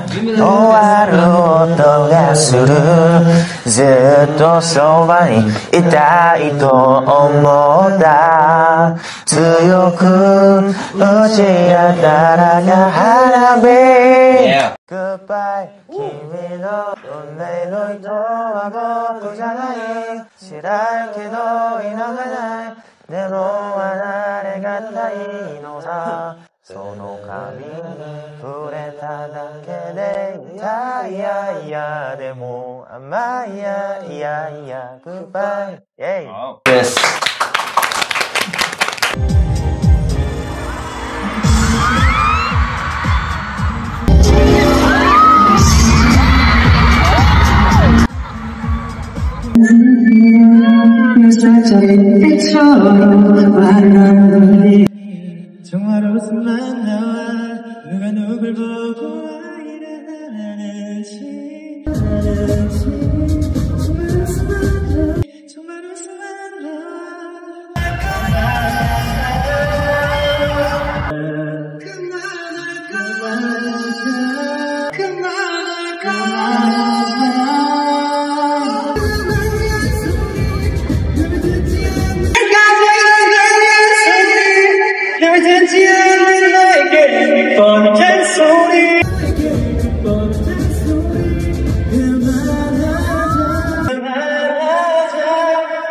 終わる音がするずっとそばにいたいと思った強く打ち当たらな花火 Goodbye 君の運命の糸は僕じゃない知らんけどいながないでも離れがたいのさその髪に触れただけで痛いやいやでも甘いやいやいや Goodbye Yes 정말 웃음만 나와 누가 누굴 보고 이러는지 정말 웃음만 나와 듣지 않는 나에게 뻔한 소리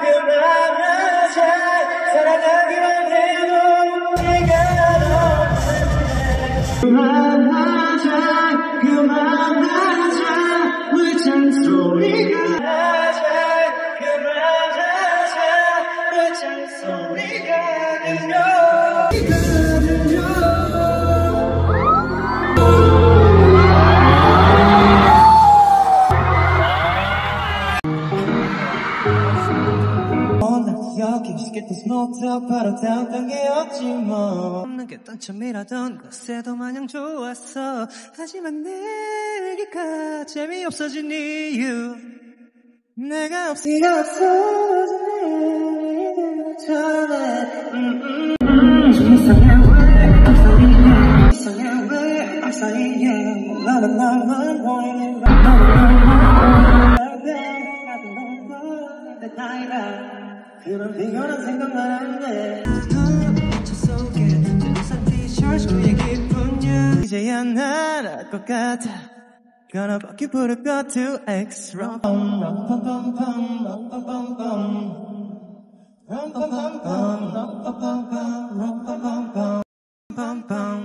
그만하자 사랑하기만 해도 네가 너무 그만하자 울창 소리가 그만하자 울창 소리가 들려 여기 쉽게 또 스모트업 바로 다음 단계였지 뭐 없는 게 딴참이라던 것에도 마냥 좋았어 하지만 내게가 재미없어진 이유 네가 없어진 이유 전에 이상해 왜 I'm sorry yeah 나만 보이는 그런 비교는 생각만 하는데 저 속에 젖은 티셔츠 그의 기분이야 이제야 난 알 것 같아 Gonna fuck you put a cut to X rum pum rum pum pum pum rum pum pum pum rum pum pum pum rum pum pum pum rum pum pum pum pum pum